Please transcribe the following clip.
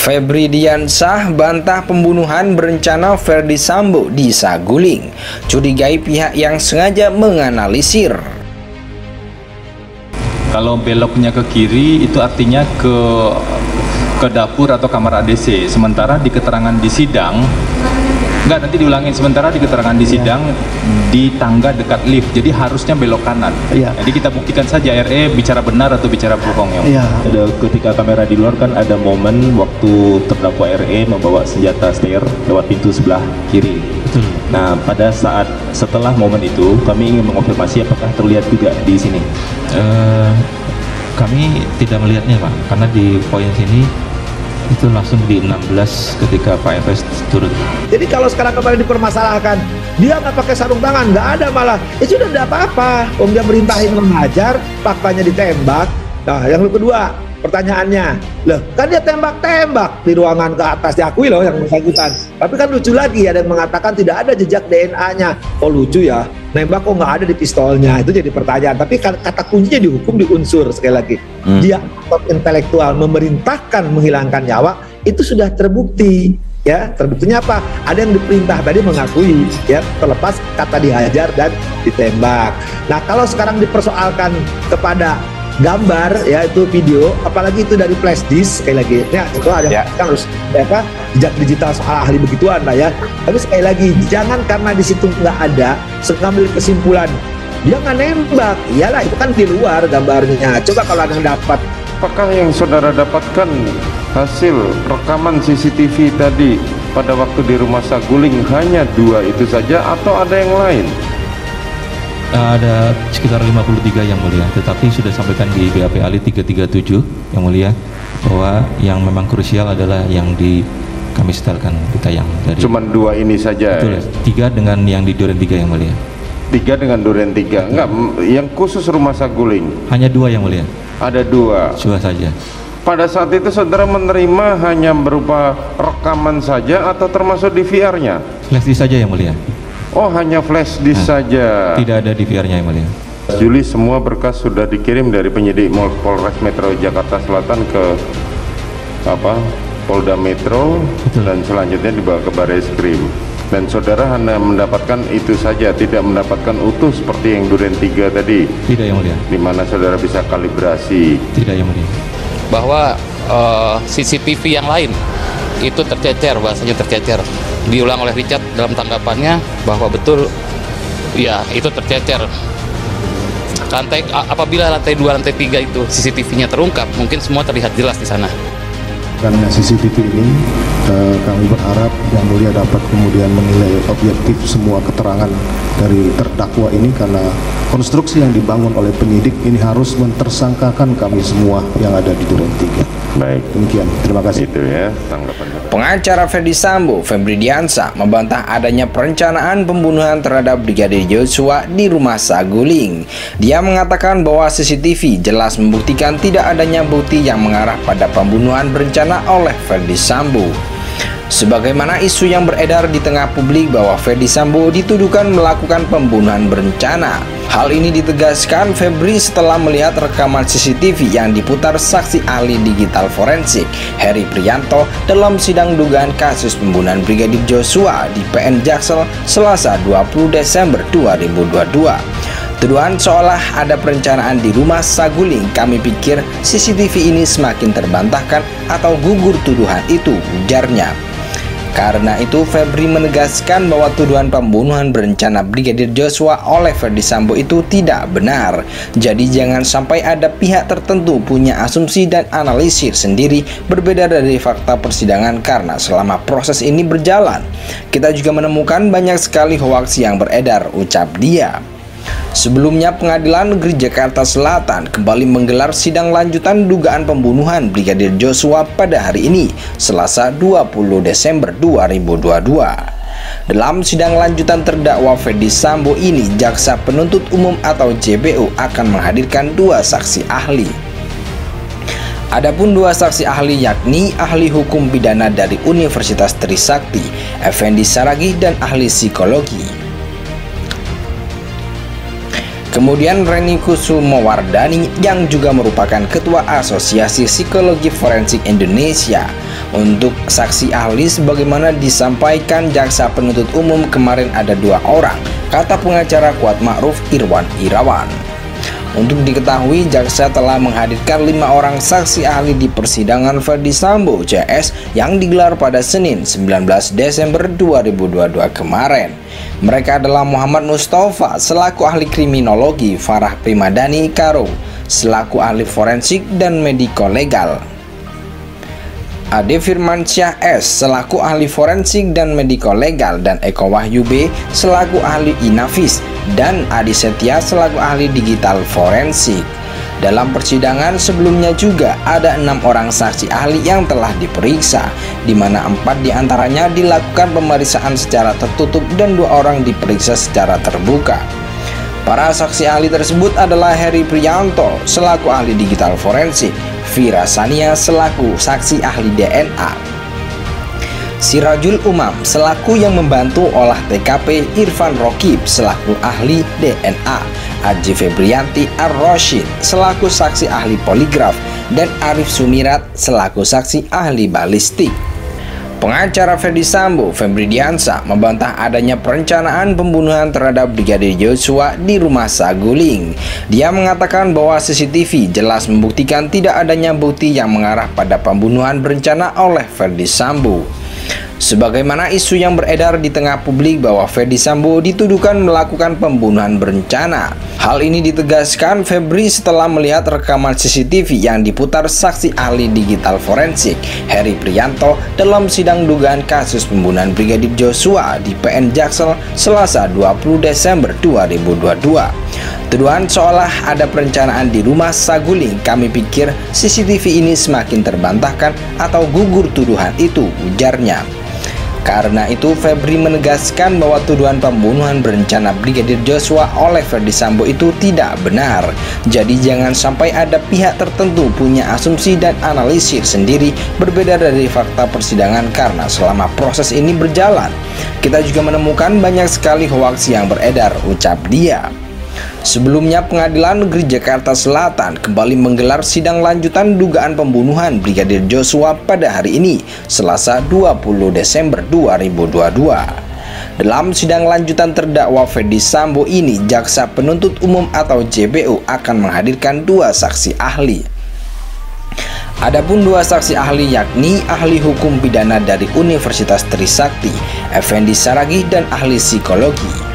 Febri Diansah bantah pembunuhan berencana Ferdy Sambo di Saguling, curigai pihak yang sengaja menganalisir. Kalau beloknya ke kiri itu artinya ke dapur atau kamar ADC. Sementara di keterangan di sidang, enggak, nanti diulangin. Sementara di keterangan di sidang di tangga dekat lift, jadi harusnya belok kanan. Jadi kita buktikan saja RE bicara benar atau bicara bohong ya. Ketika kamera di luar kan ada momen waktu terdakwa RE membawa senjata steyr lewat pintu sebelah kiri. Nah, pada saat setelah momen itu kami ingin mengonfirmasi apakah terlihat juga di sini. Kami tidak melihatnya, Pak, karena di poin sini itu langsung di 16 ketika Pak FS turun. Jadi kalau sekarang kembali dipermasalahkan, dia nggak pakai sarung tangan, nggak ada malah, itu sudah tidak apa-apa. Dia merintahin mengajar, faktanya ditembak. Nah, yang kedua, pertanyaannya, loh kan dia tembak-tembak di ruangan ke atas, diakui loh yang bersangkutan. Tapi kan lucu lagi, ada yang mengatakan tidak ada jejak DNA-nya. Oh lucu ya, nembak kok nggak ada di pistolnya, itu jadi pertanyaan. Tapi kata kuncinya dihukum di unsur, sekali lagi. Dia intelektual memerintahkan menghilangkan nyawa, itu sudah terbukti. Ya, terbuktinya apa? Ada yang diperintah tadi mengakui, ya, terlepas kata dihajar dan ditembak. Nah, kalau sekarang dipersoalkan kepada gambar, ya, itu video, apalagi itu dari flash disk, sekali lagi, ya, itu ada kan harus apa, jejak digital soal ahli begituan lah ya. Tapi sekali lagi, jangan karena di situ nggak ada, mengambil kesimpulan dia nggak nembak, iyalah itu kan di luar gambarnya. Coba kalau ada yang dapat. Apakah yang saudara dapatkan hasil rekaman CCTV tadi pada waktu di rumah Saguling hanya 2 itu saja atau ada yang lain? Ada sekitar 53 yang mulia, tetapi sudah sampaikan di BAP Ali 337 yang mulia bahwa yang memang krusial adalah yang kami setelkan di tayang dari. Cuman 2 ini saja. Betul, 3 dengan yang di Duren 3 yang mulia. 3 dengan Duren 3. Enggak, yang khusus rumah Saguling. Hanya 2 yang mulia. Ada 2. 2 saja. Pada saat itu saudara menerima hanya berupa rekaman saja atau termasuk DVR-nya? Flash disk saja yang mulia. Oh, hanya flash disk saja. Tidak ada DVR-nya yang mulia. Juli semua berkas sudah dikirim dari penyidik Polres Metro Jakarta Selatan ke Polda Metro. Betul. Dan selanjutnya dibawa ke Barreskrim. Dan saudara hanya mendapatkan itu saja, tidak mendapatkan utuh seperti yang Duren 3 tadi. Tidak yang mulia. Di mana saudara bisa kalibrasi. Tidak yang mulia. Bahwa CCTV yang lain itu tercecer, bahasanya tercecer. Diulang oleh Richard dalam tanggapannya bahwa betul ya itu tercecer. Apabila lantai 2, lantai 3 itu CCTV-nya terungkap, mungkin semua terlihat jelas di sana. Karena CCTV ini kami berharap Yang Mulia dapat kemudian menilai objektif semua keterangan dari terdakwa ini, karena konstruksi yang dibangun oleh penyidik ini harus mentersangkakan kami semua yang ada di Duren 3. Baik, demikian, terima kasih. Itu ya tanggapan. Pengacara Ferdy Sambo, Febri Diansah, membantah adanya perencanaan pembunuhan terhadap Brigadir Joshua di rumah Saguling. Dia mengatakan bahwa CCTV jelas membuktikan tidak adanya bukti yang mengarah pada pembunuhan berencana oleh Ferdy Sambo. Sebagaimana isu yang beredar di tengah publik bahwa Ferdy Sambo dituduhkan melakukan pembunuhan berencana. Hal ini ditegaskan Febri setelah melihat rekaman CCTV yang diputar saksi ahli digital forensik Heri Prianto dalam sidang dugaan kasus pembunuhan Brigadir Joshua di PN Jaksel Selasa 20 Desember 2022. Tuduhan seolah ada perencanaan di rumah Saguling, kami pikir CCTV ini semakin terbantahkan atau gugur tuduhan itu, ujarnya. Karena itu, Febri menegaskan bahwa tuduhan pembunuhan berencana Brigadir Joshua oleh Ferdy Sambo itu tidak benar. Jadi jangan sampai ada pihak tertentu punya asumsi dan analisis sendiri berbeda dari fakta persidangan, karena selama proses ini berjalan, kita juga menemukan banyak sekali hoaks yang beredar, ucap dia. Sebelumnya, Pengadilan Negeri Jakarta Selatan kembali menggelar sidang lanjutan dugaan pembunuhan Brigadir Joshua pada hari ini, Selasa 20 Desember 2022. Dalam sidang lanjutan terdakwa Ferdy Sambo ini, Jaksa Penuntut Umum atau JPU akan menghadirkan 2 saksi ahli. Adapun 2 saksi ahli yakni ahli hukum pidana dari Universitas Trisakti, Effendi Saragih, dan ahli psikologi. Kemudian Reni Kusumowardani yang juga merupakan Ketua Asosiasi Psikologi Forensik Indonesia. Untuk saksi ahli sebagaimana disampaikan jaksa penuntut umum kemarin ada 2 orang, kata pengacara Kuat Ma'ruf Irwan Irawan. Untuk diketahui, jaksa telah menghadirkan 5 orang saksi ahli di persidangan Ferdy Sambo CS yang digelar pada Senin 19 Desember 2022 kemarin. Mereka adalah Muhammad Mustafa selaku ahli kriminologi, Farah Primadani Karo selaku ahli forensik dan mediko legal, Ade Firmansyah S selaku ahli forensik dan mediko legal, dan Eko Wahyu B selaku ahli inafis, dan Adi Setia selaku ahli digital forensik. Dalam persidangan sebelumnya juga ada 6 orang saksi ahli yang telah diperiksa, di mana 4 diantaranya dilakukan pemeriksaan secara tertutup dan 2 orang diperiksa secara terbuka. Para saksi ahli tersebut adalah Heri Priyanto selaku ahli digital forensik, Vira Sania selaku saksi ahli DNA, Sirajul Umam selaku yang membantu olah TKP, Irfan Rokib selaku ahli DNA, Aji Febrianti Ar-Roshid selaku saksi ahli poligraf, dan Arif Sumirat selaku saksi ahli balistik. Pengacara Ferdy Sambo, Febri Diansah, membantah adanya perencanaan pembunuhan terhadap Brigadir Joshua di rumah Saguling. Dia mengatakan bahwa CCTV jelas membuktikan tidak adanya bukti yang mengarah pada pembunuhan berencana oleh Ferdy Sambo. Sebagaimana isu yang beredar di tengah publik bahwa Ferdy Sambo dituduhkan melakukan pembunuhan berencana. Hal ini ditegaskan Febri setelah melihat rekaman CCTV yang diputar saksi ahli digital forensik Heri Priyanto dalam sidang dugaan kasus pembunuhan Brigadir Joshua di PN Jaksel Selasa 20 Desember 2022. Tuduhan seolah ada perencanaan di rumah Saguling. Kami pikir CCTV ini semakin terbantahkan atau gugur tuduhan itu, ujarnya. Karena itu, Febri menegaskan bahwa tuduhan pembunuhan berencana Brigadir Joshua oleh Ferdy Sambo itu tidak benar. Jadi jangan sampai ada pihak tertentu punya asumsi dan analisis sendiri berbeda dari fakta persidangan, karena selama proses ini berjalan, kita juga menemukan banyak sekali hoaks yang beredar, ucap dia. Sebelumnya, Pengadilan Negeri Jakarta Selatan kembali menggelar sidang lanjutan dugaan pembunuhan Brigadir Joshua pada hari ini, Selasa 20 Desember 2022. Dalam sidang lanjutan terdakwa Ferdy Sambo ini, Jaksa Penuntut Umum atau JPU akan menghadirkan 2 saksi ahli. Adapun 2 saksi ahli yakni ahli hukum pidana dari Universitas Trisakti, Effendi Saragih, dan ahli psikologi.